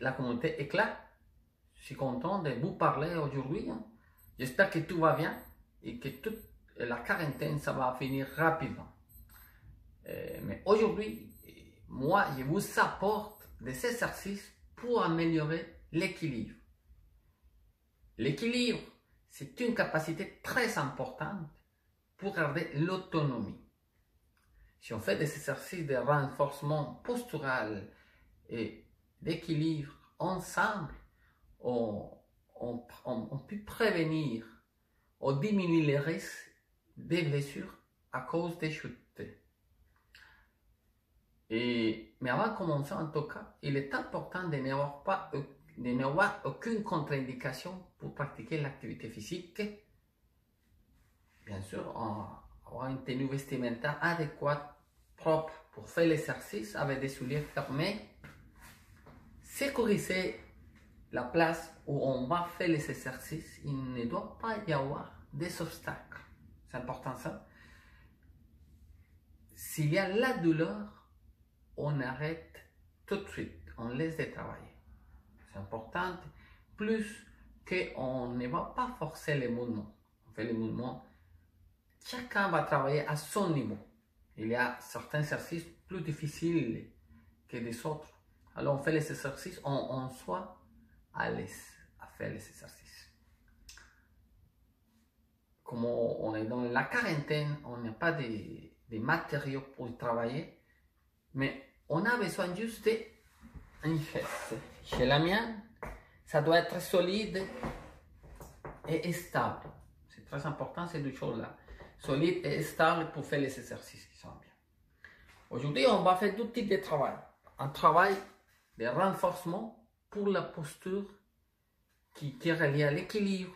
la communauté Éclat. Je suis content de vous parler aujourd'hui. J'espère que tout va bien et que toute la quarantaine, ça va finir rapidement. Mais aujourd'hui, moi, je vous apporte des exercices pour améliorer l'équilibre. L'équilibre, c'est une capacité très importante pour garder l'autonomie. Si on fait des exercices de renforcement postural et d'équilibre ensemble, on peut prévenir ou diminuer les risques des blessures à cause des chutes. Mais avant de commencer, en tout cas, il est important de n'avoir aucune contre-indication pour pratiquer l'activité physique. Bien sûr, avoir une tenue vestimentaire adéquate, propre pour faire l'exercice avec des souliers fermés. Sécuriser la place où on va faire les exercices. Il ne doit pas y avoir des obstacles. C'est important ça. S'il y a la douleur, on arrête tout de suite. On laisse de travailler. C'est important. Plus qu'on ne va pas forcer les mouvements. On fait les mouvements. Chacun va travailler à son niveau. Il y a certains exercices plus difficiles que des autres. Alors on fait les exercices, on soit à l'aise à faire les exercices. Comme on est dans la quarantaine, on n'a pas de matériaux pour travailler, mais on a besoin juste d'une chaise. Chez la mienne, ça doit être solide et stable. C'est très important ces deux choses-là. Solide et stable pour faire les exercices qui sont bien. Aujourd'hui, on va faire deux types de travail. Un travail de renforcement pour la posture qui est relié à l'équilibre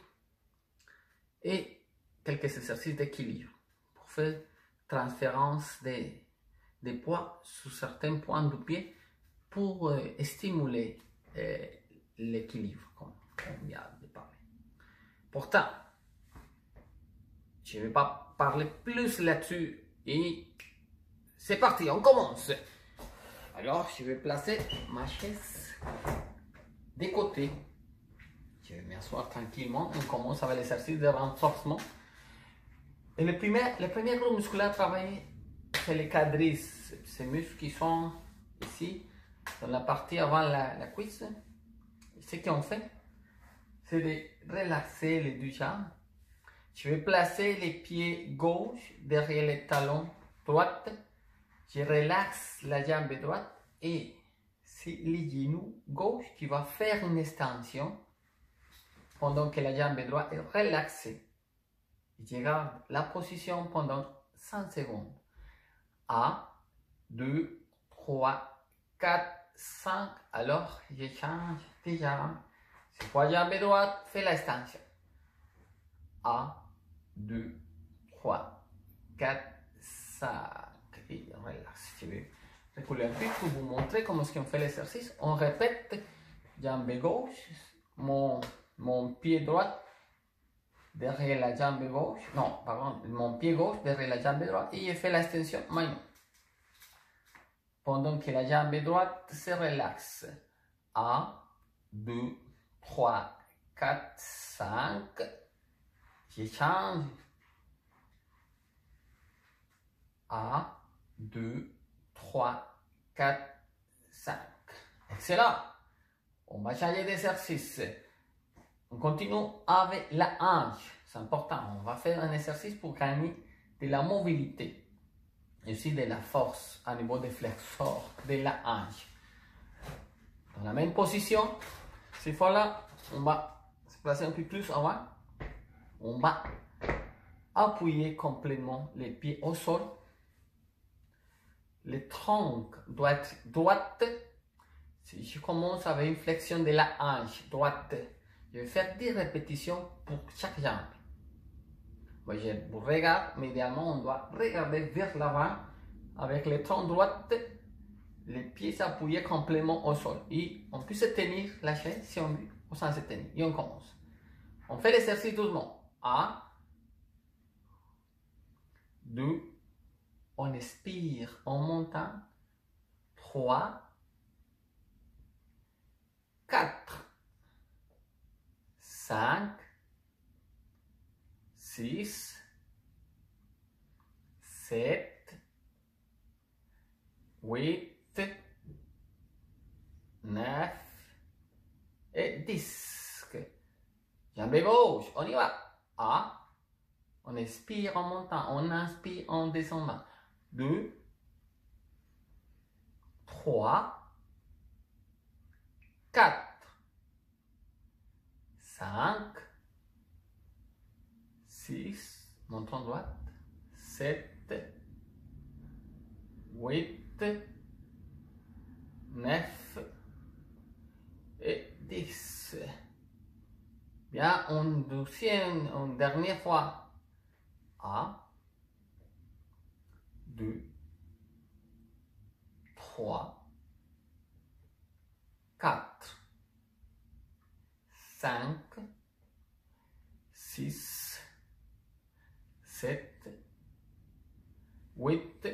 et quelques exercices d'équilibre pour faire transférence des poids sur certains points du pied pour stimuler l'équilibre, comme on vient de parler. Pourtant, je ne vais pas parler plus là-dessus et c'est parti, on commence. Alors, je vais placer ma chaise des côtés. Je vais m'asseoir tranquillement. On commence avec l'exercice de renforcement. Et le premier groupe musculaire travaillé, c'est les quadrices. Ces muscles qui sont ici, dans la partie avant la cuisse. Ce qu'on fait, c'est de relaxer les deux jambes. Je vais placer les pieds gauche derrière les talons droite. Je relaxe la jambe droite et c'est le genou gauche qui va faire une extension pendant que la jambe droite est relaxée. Je garde la position pendant 5 secondes. 1, 2, 3, 4, 5. Alors, je change de jambe. C'est trois jambes droites, fais l'extension. 1, 2, 3, 4, 5. Et on relaxe. Je vais reculer un peu pour vous montrer comment est-ce qu'on fait l'exercice. On répète, jambe gauche, mon pied droit derrière la jambe gauche, non, pardon, mon pied gauche derrière la jambe droite et je fais l'extension manuelle. Pendant que la jambe droite se relaxe. 1, 2, 3, 4, 5. Je change. 1, 2, 3, 4, 5. Excellent. On va changer d'exercice. On continue avec la hanche. C'est important. On va faire un exercice pour gagner de la mobilité et aussi de la force au niveau des flexors de la hanche. Dans la même position, cette fois-là, on va se placer un peu plus avant. On va appuyer complètement les pieds au sol. Le tronc doit être droite. Si je commence avec une flexion de la hanche droite, je vais faire 10 répétitions pour chaque jambe. Moi, je vous regarde, mais idéalement, on doit regarder vers l'avant avec le tronc droit, les pieds s'appuyer complètement au sol. Et on peut se tenir la chaise si on veut, ou sans se tenir. Et on commence. On fait l'exercice doucement. 1, 2, on expire en montant. 3, 4, 5, 6, 7, 8, 9 et 10. Jambes gauche, on y va. A. On expire en montant, on inspire en descendant. 2, 3, 4, 5, 6, montant droite, 7, 8, 9 et 10. Bien, une dernière fois. A, 2, 3, 4, 5, 6, 7, 8,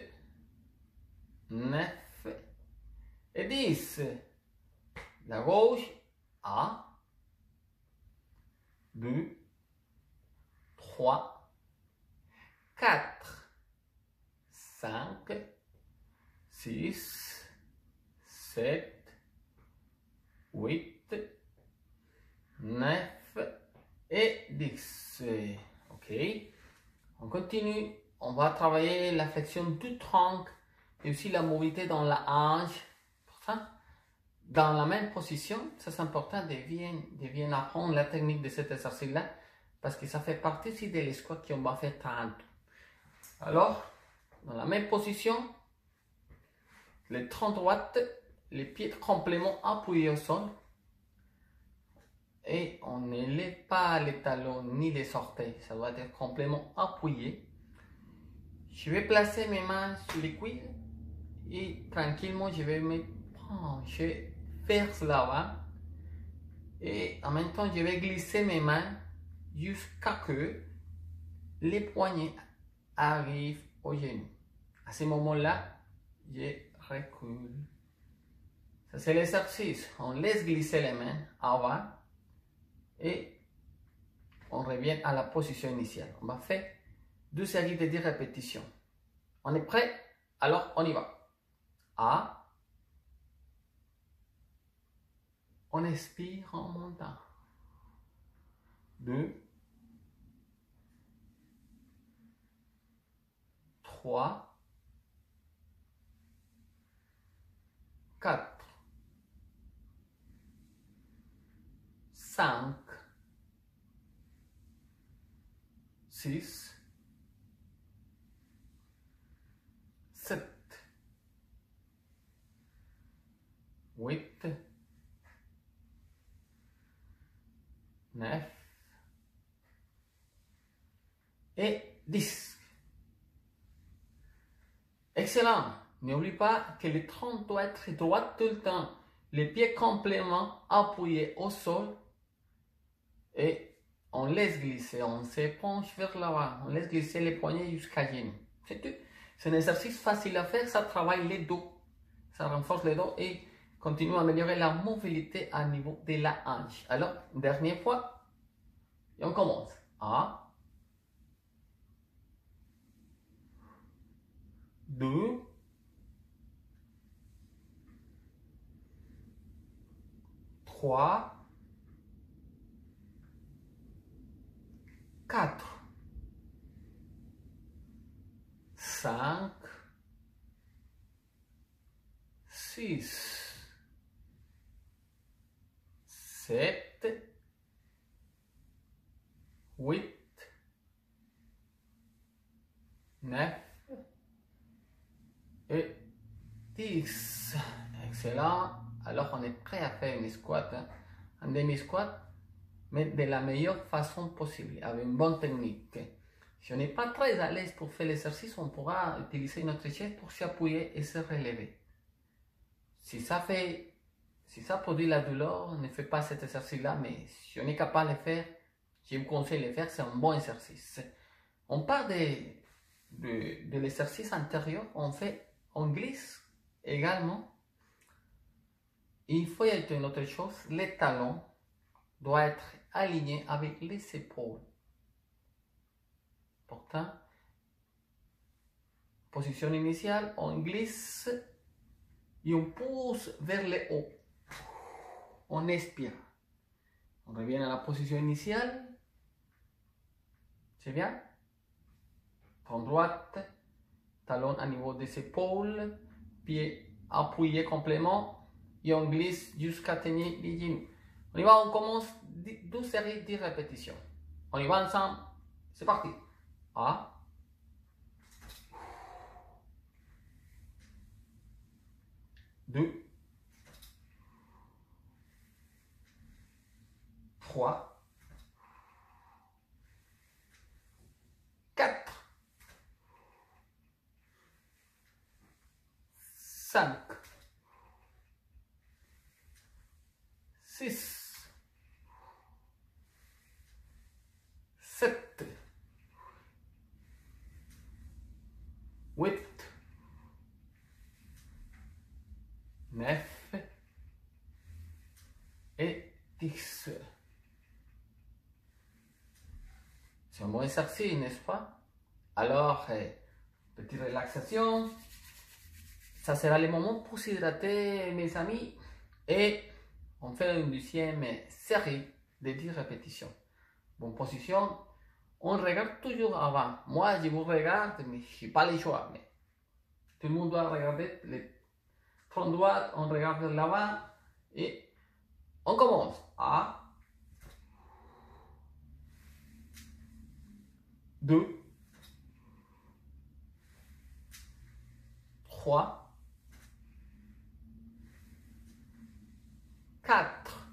9 et 10. La gauche, A, 2, 3, 4, 5, 6, 7, 8, 9 et 10. Ok. On continue. On va travailler la flexion du tronc et aussi la mobilité dans la hanche. Pour ça, dans la même position, c'est important de bien apprendre la technique de cet exercice-là parce que ça fait partie aussi des squats qu'on va faire tantôt. Alors, dans la même position, les troncs droites, les pieds complètement appuyés au sol. Et on ne lève pas les talons ni les orteils. Ça doit être complètement appuyé. Je vais placer mes mains sur les cuisses et tranquillement, je vais me pencher vers l'avant. Et en même temps, je vais glisser mes mains jusqu'à que les poignets arrivent au genou. À ce moment-là, je recule. Ça, c'est l'exercice. On laisse glisser les mains avant et on revient à la position initiale. On va faire 2 séries de 10 répétitions. On est prêt? Alors, on y va. A. On expire en montant. 2, 3, 4, 5, 6, 7, 8, 9 et 10. Excellent. N'oublie pas que le tronc doit être droit tout le temps. Les pieds complètement appuyés au sol. Et on laisse glisser. On se penche vers l'avant. On laisse glisser les poignets jusqu'à genoux. C'est tout. C'est un exercice facile à faire. Ça travaille les dos. Ça renforce les dos et continue à améliorer la mobilité à niveau de la hanche. Alors, dernière fois. Et on commence. A. 2, 3, 4, 5, 6, 7, 8, 9 et 10. Excellent. Alors, on est prêt à faire une squat, un demi-squat, mais de la meilleure façon possible, avec une bonne technique. Si on n'est pas très à l'aise pour faire l'exercice, on pourra utiliser notre chaise pour s'appuyer et se relever. Si ça produit la douleur, ne faites pas cet exercice-là, mais si on est capable de le faire, je vous conseille de le faire, c'est un bon exercice. On part de l'exercice antérieur, on glisse également il faut y être une autre chose, les talons doivent être alignés avec les épaules. Pourtant, position initiale, on glisse et on pousse vers le haut. On expire. On revient à la position initiale. C'est bien? Front droite, talon à niveau des épaules, pied appuyé complètement et on glisse jusqu'à atteindre les genoux. On y va, on commence 12 séries, 10 répétitions. On y va ensemble. C'est parti. 1, 2, 3, 4, 5, 6, 7, 8, 9 et 10. C'est un bon exercice, n'est-ce pas? Alors, petite relaxation. Ça sera le moment pour s'hydrater, mes amis. Et on fait une deuxième série de 10 répétitions. Bonne position. On regarde toujours avant. Moi, je vous regarde, mais je n'ai pas le choix. Mais tout le monde doit regarder le front droit. On regarde l'avant. Et on commence. 1, 2, 3, 4,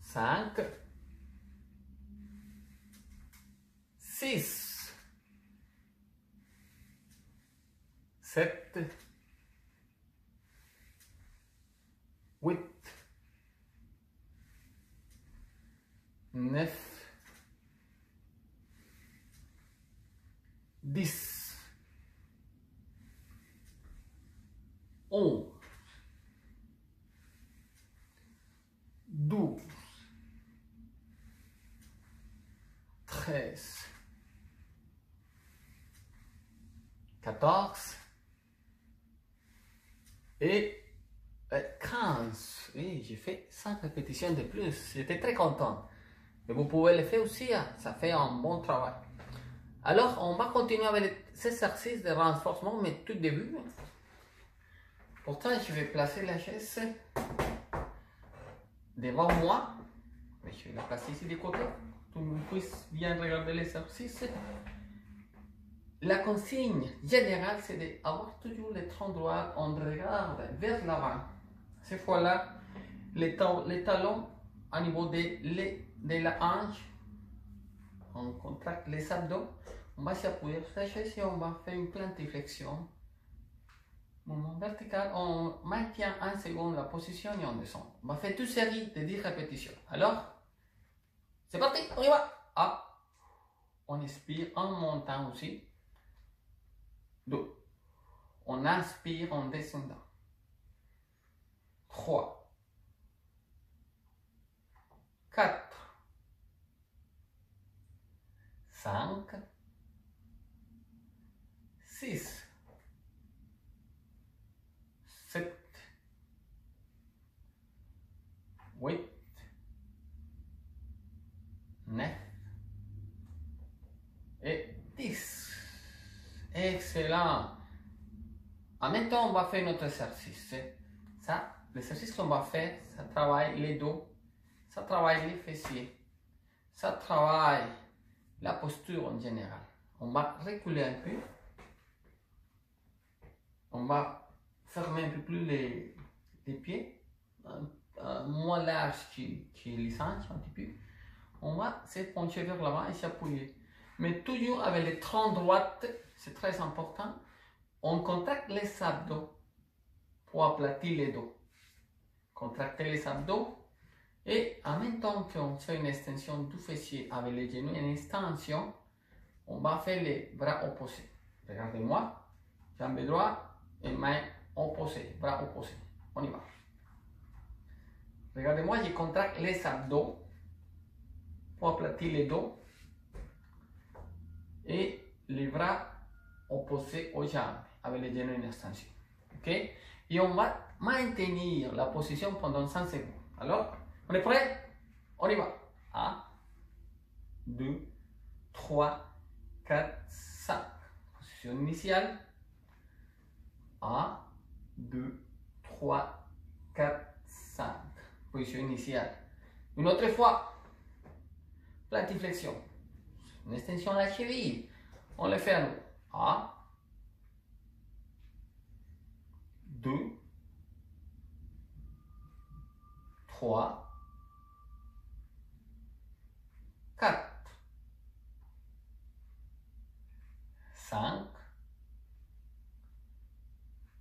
5, 6, 7, 8, 9, 10, 11, 12, 13, 14 et 15. Oui, j'ai fait 5 répétitions de plus. J'étais très content. Mais vous pouvez le faire aussi, hein. Ça fait un bon travail. Alors, on va continuer avec cet exercice de renforcement, mais tout début. Pourtant, je vais placer la chaise devant moi. Mais je vais la placer ici de côté, pour que vous puissiez bien regarder l'exercice. La consigne générale, c'est d'avoir toujours les troncs droits. On regarde vers l'avant. Cette fois-là, les talons au niveau de la hanche. On contracte les abdos. On va s'appuyer sur la chaise et on va faire une plantiflexion. Mouvement vertical. On maintient 1 seconde la position et on descend. On va faire une série de 10 répétitions. Alors, c'est parti, on y va. 1. On expire en montant aussi. 2. On inspire en descendant. 3. 4. 5. 6. 7. 8. 9. Et 10. Excellent. En même temps, on va faire notre exercice. Ça, l'exercice qu'on va faire, ça travaille les dos, ça travaille les fessiers, ça travaille la posture en général. On va reculer un peu. On va fermer un peu plus les pieds, moins large que les hanches un petit peu. On va se pencher vers l'avant et s'appuyer. Mais toujours avec les troncs droits, c'est très important. On contracte les abdos pour aplatir les dos. Contractez les abdos et en même temps qu'on fait une extension du fessier avec les genoux, une extension, on va faire les bras opposés. Regardez-moi, jambe droite et main opposé, bras opposé. On y va. Regardez-moi, je contracte les abdos pour aplatir les dos et les bras opposés aux jambes avec les genoux en extension. Ok? Et on va maintenir la position pendant 5 secondes. Alors, on est prêt? On y va. 1, 2, 3, 4, 5. Position initiale. 1, 2, 3, 4, 5. Position initiale. Une autre fois. Plantiflexion. Une extension de la cheville. On le fait à nouveau. 1, 2, 3, 4, 5,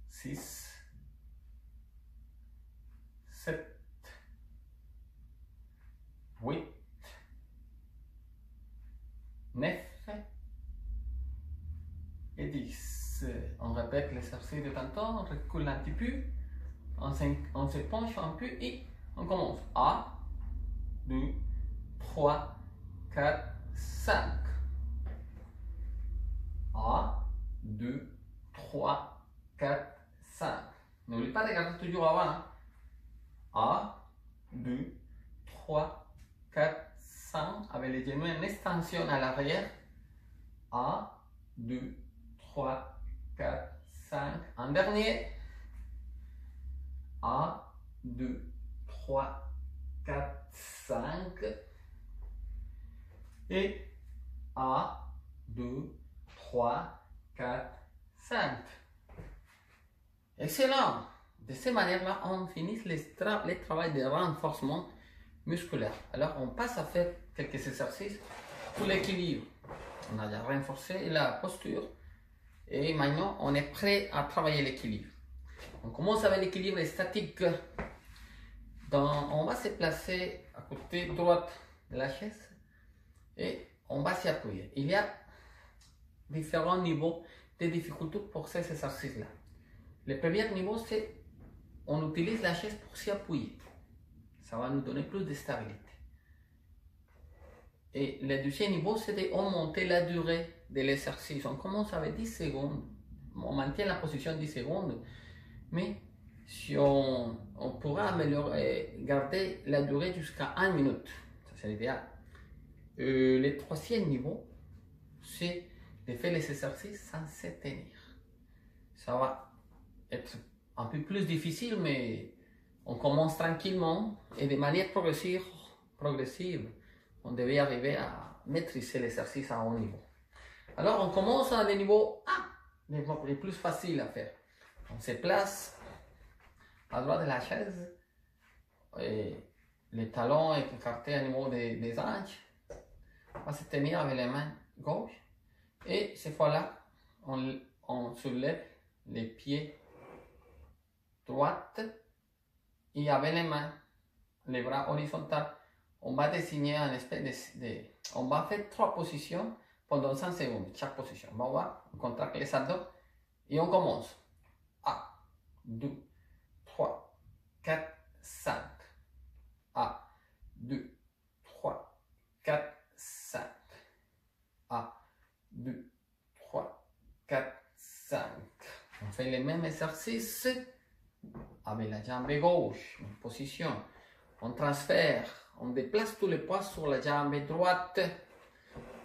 6, 7, 8, 9 et 10. On répète l'exercice de tantôt, on recule un petit peu, on se penche un peu et on commence. 1, 2, 3, 4, 5. 1, 2, 3, 4, 5. N'oublie pas de regarder toujours avant. 1, 2, 3, 4, 5. Avec les genoux en extension à l'arrière. 1, 2, 3, 4, 5. Un dernier. 1, 2, 3, 4, 5. Et 1, 2, 3, 4, 5. Excellent. De cette manière-là, on finit le travail de renforcement musculaire. Alors, on passe à faire quelques exercices pour l'équilibre. On a déjà renforcé la posture. Et maintenant, on est prêt à travailler l'équilibre. On commence avec l'équilibre statique. On va se placer à côté droite de la chaise et on va s'y appuyer. Il y a différents niveaux de difficulté pour ces exercices-là. Le premier niveau, c'est on utilise la chaise pour s'y appuyer. Ça va nous donner plus de stabilité. Et le deuxième niveau, c'est d'augmenter la durée de l'exercice. On commence avec 10 secondes. On maintient la position 10 secondes. Mais si on pourra améliorer, garder la durée jusqu'à 1 minute. Ça, c'est l'idéal. Le troisième niveau, c'est de faire les exercices sans se tenir. Ça va être un peu plus difficile, mais on commence tranquillement et de manière progressive, on devait arriver à maîtriser l'exercice à haut niveau. Alors, on commence à des niveaux les plus faciles à faire. On se place à droite de la chaise, et les talons écartés au niveau des hanches. On va se tenir avec les mains gauches et cette fois-là, on soulève les pieds droits et avec les mains, les bras horizontaux, on va dessiner un espèce on va faire 3 positions pendant 5 secondes, chaque position. On va voir, on contracte les abdos et on commence. 1, 2, 3, 4, 5. 1, 2, 3, 4, 5. 1, 2, 3, 4, 5. On fait les mêmes exercices avec la jambe gauche, en position. On transfère, on déplace tous les poids sur la jambe droite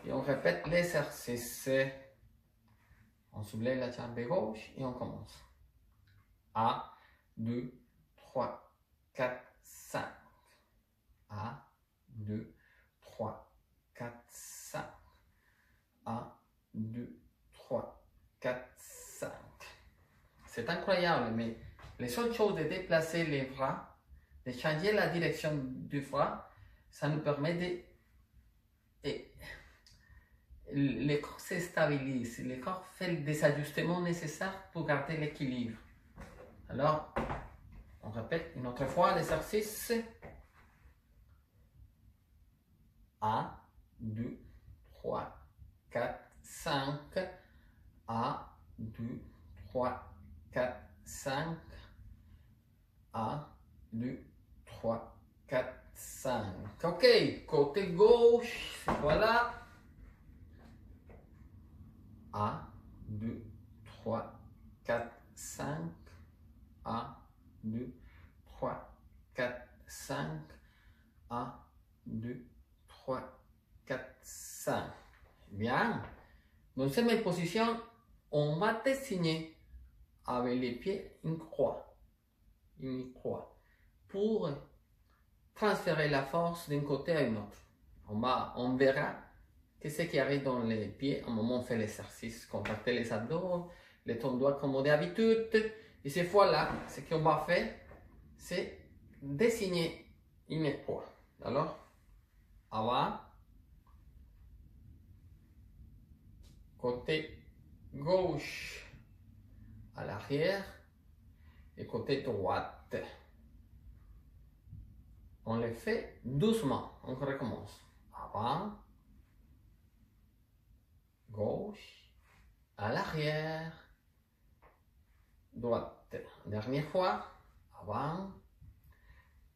et on répète l'exercice. On soulève la jambe gauche et on commence. 1, 2, 3, 4, 5. 1, 2, 3, 4, 5. 1, 2, 3, 4, 5. C'est incroyable, mais les seules choses de déplacer les bras, de changer la direction du bras, ça nous permet de... Le corps se stabilise, le corps fait des ajustements nécessaires pour garder l'équilibre. Alors, on répète une autre fois l'exercice. 1, 2, 3, 4, 5. 1, 2, 3, 4, 5. 1, 2, 3, 4, 5. Ok, côté gauche, voilà. 1, 2, 3, 4, 5. 1, 2, 3, 4, 5. 1, 2, 3, 4, 5. Bien. Dans cette même position, on va dessiner avec les pieds une croix. Une croix. Pour transférer la force d'un côté à un autre. On verra qu'est-ce qui arrive dans les pieds au moment où on fait l'exercice. Contacter les abdos, les tendons comme d'habitude. Et cette fois-là, ce qu'on va faire, c'est dessiner une croix. Alors, avant, côté gauche à l'arrière et côté droite. On le fait doucement. On recommence. Avant, gauche, à l'arrière, droite. Dernière fois. Avant,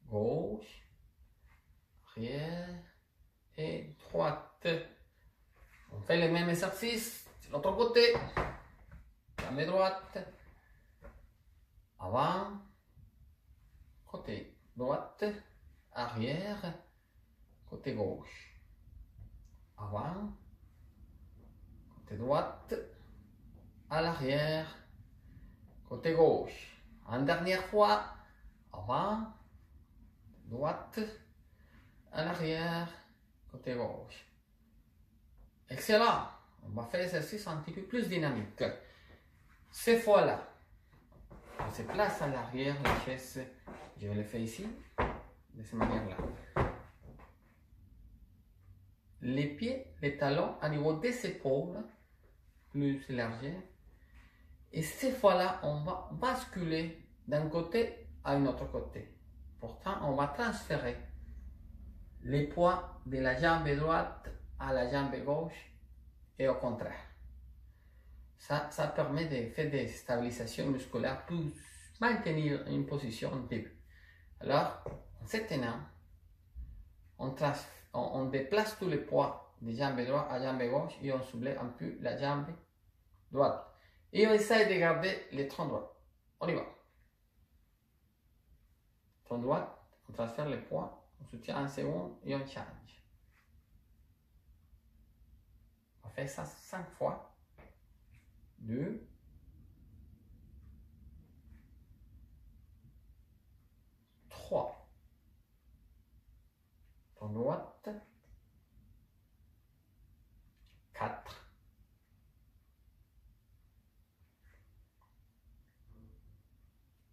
gauche, arrière et droite. On fait le même exercice de l'autre côté. Jambe droite. Avant, côté droite, arrière, côté gauche. Avant, côté droite, à l'arrière, côté gauche. En dernière fois, avant, droite, à l'arrière, côté gauche. Excellent. On va faire l'exercice un petit peu plus dynamique. Cette fois-là, on se place à l'arrière, la chaise, je vais le faire ici, de cette manière-là. Les pieds, les talons à niveau des épaules, plus élargis. Et cette fois-là, on va basculer d'un côté à un autre côté. Pourtant, on va transférer les poids de la jambe droite à la jambe gauche et au contraire. Ça permet de faire des stabilisations musculaires pour maintenir une position debout. Alors, en se tenant, on déplace tous les poids de jambe droite à jambe gauche et on soulève un peu la jambe droite. Et on essaie de garder le tronc droit. On y va. Tronc droit, on transfère les poids, on soutient un second et on change. On fait ça 5 fois. 2, 3. Tronc droite. 4.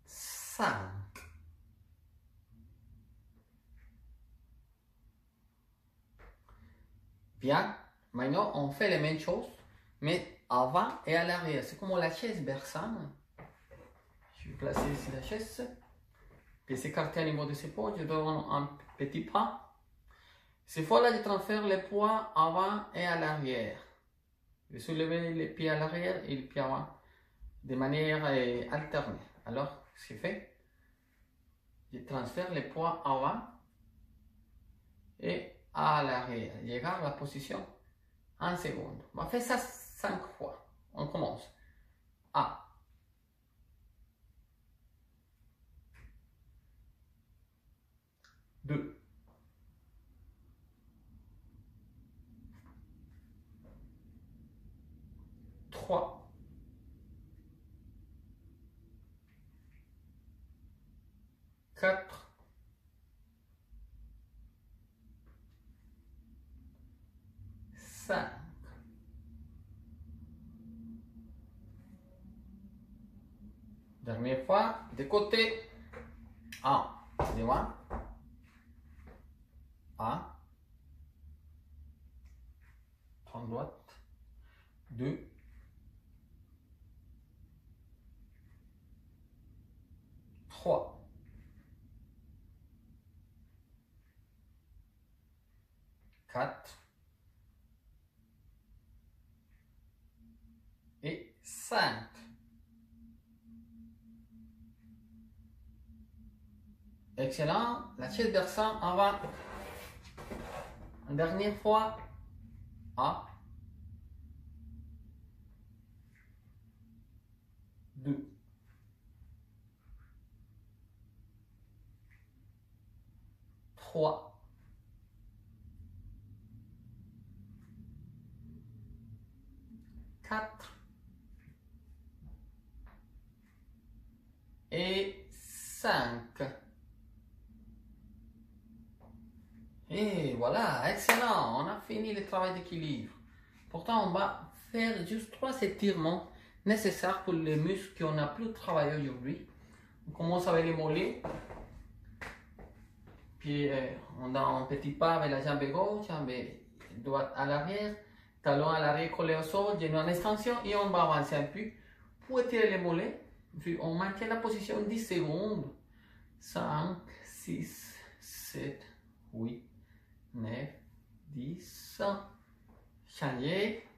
5. Bien, maintenant on fait les mêmes choses, mais avant et à l'arrière. C'est comme la chaise berçante. Je vais placer ici la chaise. Puis s'écarter au niveau des épaules, je donne un petit pas. Cette fois-là, je transfère les poids avant et à l'arrière. Je soulève les pieds à l'arrière et les pieds avant de manière alternée. Alors, ce que je fais, je transfère les poids avant et à l'arrière. Je garde la position en seconde. On va faire ça 5 fois. On commence. 1. 2. 3. 4. 5. Dernière fois, de côté. 1. Devant. 1. Tronc droite. 2. 3. 4. Et 5. Excellent. La chaise versant avant. Une dernière fois. 1, 2, 3, 4 et 5. Et voilà, excellent, on a fini le travail d'équilibre. Pourtant, on va faire juste 3 étirements nécessaires pour les muscles qu'on n'a plus travaillé aujourd'hui. On commence avec les mollets. Puis on a un petit pas avec la jambe gauche, jambe droite à l'arrière, talon à l'arrière collé au sol, genou en extension et on va avancer un peu pour étirer les mollets. Puis on maintient la position 10 secondes. 5, 6, 7, 8, 9, 10. Changer.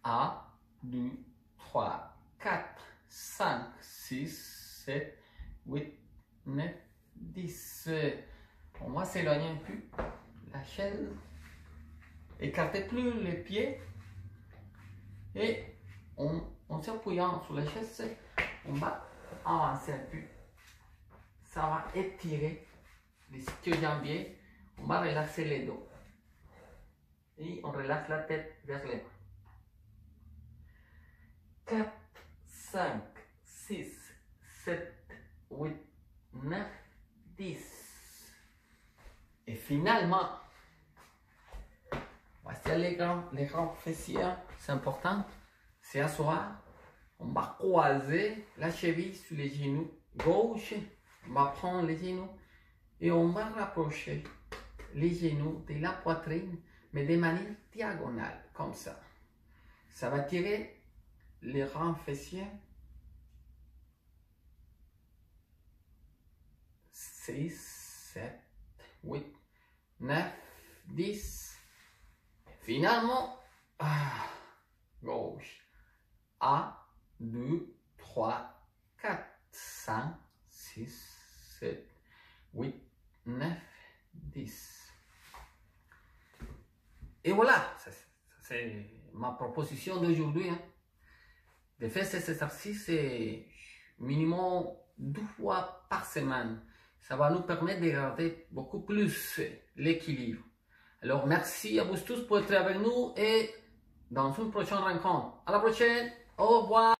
1, 2, 3, 4, 5, 6, 7, 8, 9, 10. On va s'éloigner un peu la chaise. Écartez plus les pieds. Et en s'appuyant sur la chaise, on va avancer un peu. Ça va étirer les ischio-jambiers. On va relaxer les dos. Et on relaxe la tête vers les bras. 4, 5, 6, 7, 8, 9, 10. Et finalement, voici les grands fessiers. C'est important. C'est asseoir. On va croiser la cheville sur les genoux gauche. On va prendre les genoux et on va rapprocher les genoux de la poitrine, mais de manière diagonale, comme ça. Ça va tirer les rangs fessiers. 6, 7, 8, 9, 10. Finalement, gauche. 1, 2, 3, 4, 5, 6, 7, 8, 9, 10. Et voilà, c'est ma proposition d'aujourd'hui. Hein. De faire cet exercice minimum 2 fois par semaine. Ça va nous permettre de garder beaucoup plus l'équilibre. Alors, merci à vous tous pour être avec nous et dans une prochaine rencontre. À la prochaine, au revoir.